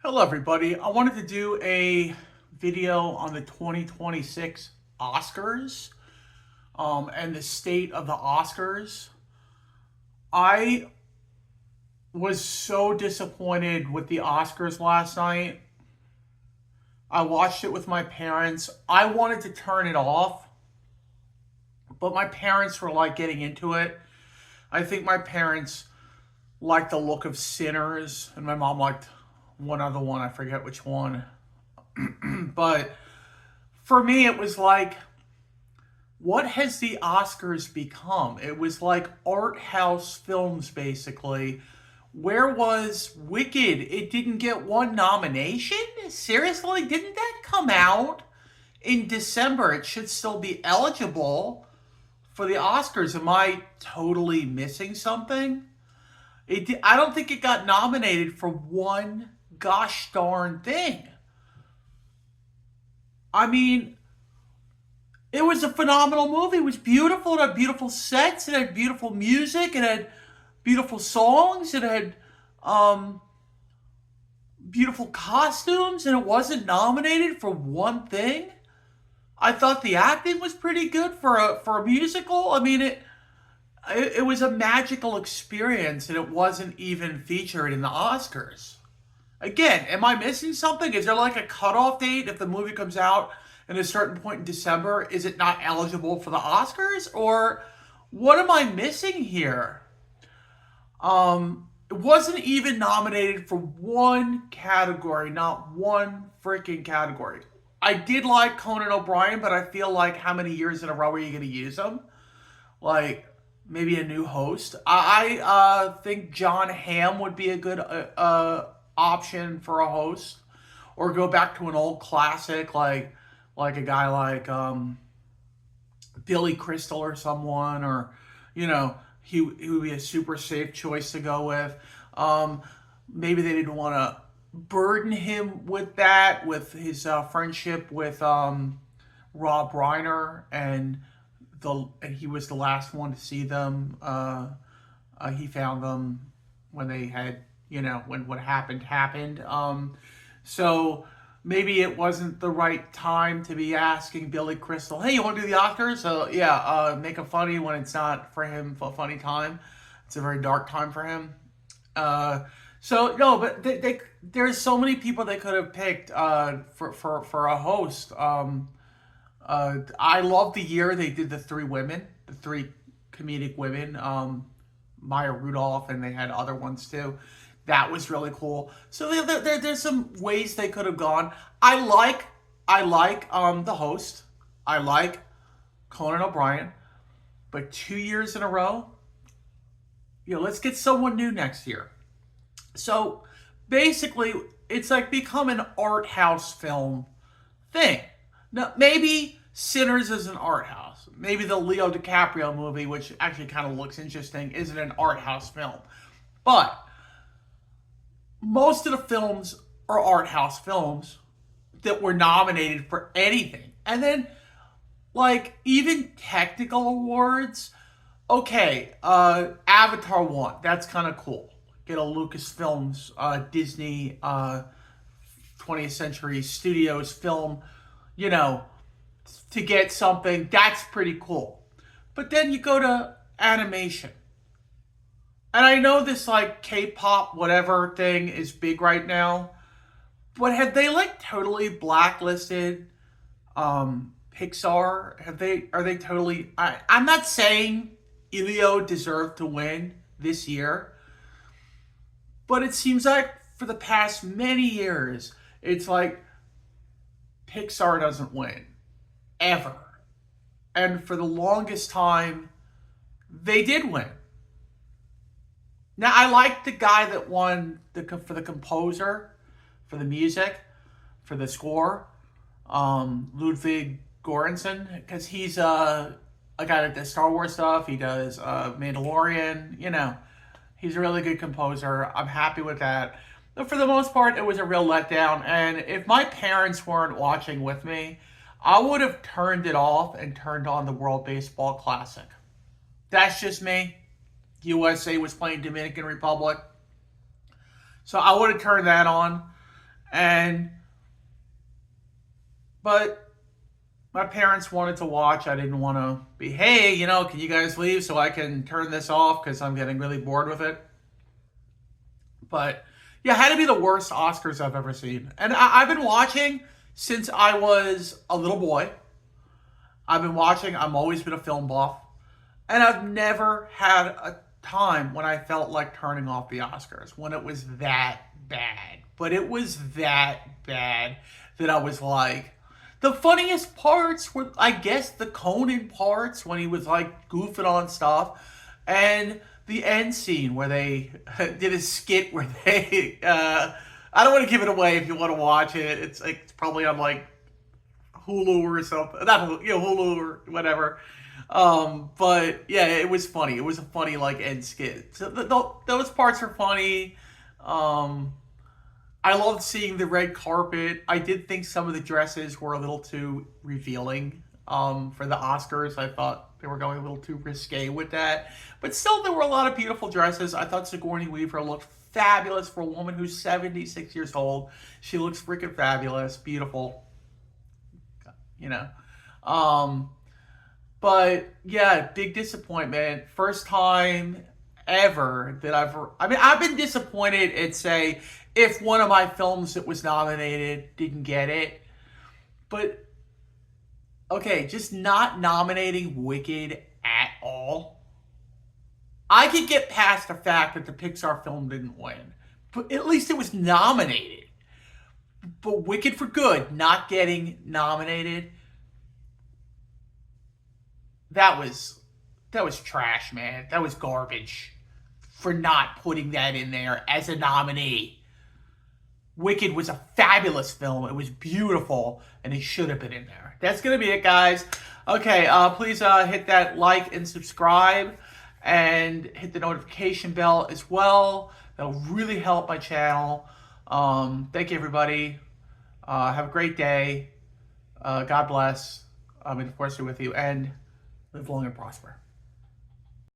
Hello, everybody. I wanted to do a video on the 2026 Oscars and the state of the Oscars. I was so disappointed with the Oscars last night. I watched it with my parents. I wanted to turn it off, but my parents were like getting into it. I think my parents liked the look of Sinners, and my mom liked one other one. I forget which one. But for me, it was like, what has the Oscars become? It was like art house films, basically. Where was Wicked? It didn't get one nomination? Seriously? Didn't that come out in December? It should still be eligible for the Oscars. Am I totally missing something? I don't think it got nominated for one gosh darn thing. I mean, it was a phenomenal movie. It was beautiful. It had beautiful sets. It had beautiful music. It had beautiful songs. It had beautiful costumes, and it wasn't nominated for one thing. I thought the acting was pretty good for a musical. I mean, it was a magical experience, and it wasn't even featured in the Oscars. Again, am I missing something? Is there like a cutoff date if the movie comes out at a certain point in December? Is it not eligible for the Oscars? Or what am I missing here? It wasn't even nominated for one category, not one freaking category. I did like Conan O'Brien, but I feel like how many years in a row are you going to use him? Like maybe a new host. I think John Hamm would be a good option for a host, or go back to an old classic like a guy like Billy Crystal or someone, or he would be a super safe choice to go with. Maybe they didn't want to burden him with that, with his friendship with Rob Reiner, and he was the last one to see them. He found them when they had, when what happened. So maybe it wasn't the right time to be asking Billy Crystal, "Hey, you want to do the Oscars?" So yeah, make a funny when it's not for him a funny time. It's a very dark time for him. So no, but there's so many people they could have picked for a host. I love the year they did the three comedic women, Maya Rudolph, and they had other ones too. That was really cool. So there's some ways they could have gone. I like the host. I like Conan O'Brien, but 2 years in a row, let's get someone new next year. So basically, it's like become an art house film thing. Now, maybe Sinners is an art house. Maybe the Leo DiCaprio movie, which actually kind of looks interesting, isn't an art house film. But most of the films are art house films that were nominated for anything. And then, like, even technical awards. Okay, Avatar 1. That's kind of cool. Get a Lucasfilms, Disney, 20th Century Studios film, to get something. That's pretty cool. But then you go to animation. And I know this like K-pop whatever thing is big right now, but have they like totally blacklisted Pixar? Are they totally I'm not saying Elio deserved to win this year, but it seems like for the past many years, it's like Pixar doesn't win ever. And for the longest time, they did win. Now, I like the guy that won for the composer, for the music, for the score, Ludwig Göransson, because he's a guy that does Star Wars stuff. He does Mandalorian. He's a really good composer. I'm happy with that. But for the most part, it was a real letdown. And if my parents weren't watching with me, I would have turned it off and turned on the World Baseball Classic. That's just me. USA was playing Dominican Republic. So I would have turned that on And but my parents wanted to watch. I didn't want to be, hey, can you guys leave so I can turn this off because I'm getting really bored with it. But yeah, it had to be the worst Oscars I've ever seen. And I've been watching since I was a little boy. I've been watching. I've always been a film buff. And I've never had a time when I felt like turning off the Oscars, when it was that bad. But it was that bad that I was like, the funniest parts were, I guess, the Conan parts when he was like goofing on stuff, and the end scene where they did a skit where they. I don't want to give it away if you want to watch it. It's probably on like Hulu or something. Not Hulu, Hulu or whatever. But yeah, it was funny. It was a funny like end skit. So those parts are funny. Um, I loved seeing the red carpet. I did think some of the dresses were a little too revealing for the Oscars. I thought they were going a little too risque with that. But still, there were a lot of beautiful dresses. I thought Sigourney Weaver looked fabulous for a woman who's 76 years old. She looks freaking fabulous, beautiful, you know. Um, but yeah, big disappointment. First time ever that I've been disappointed at, say, if one of my films that was nominated didn't get it. But okay, just not nominating Wicked at all. I could get past the fact that the Pixar film didn't win, but at least it was nominated. But Wicked for Good not getting nominated, that was trash, man. That was garbage for not putting that in there as a nominee. Wicked was a fabulous film. It was beautiful, and it should have been in there. That's going to be it, guys. Okay, please hit that like and subscribe, and hit the notification bell as well. That'll really help my channel. Thank you, everybody. Have a great day. God bless. And of course, with you, and live long and prosper.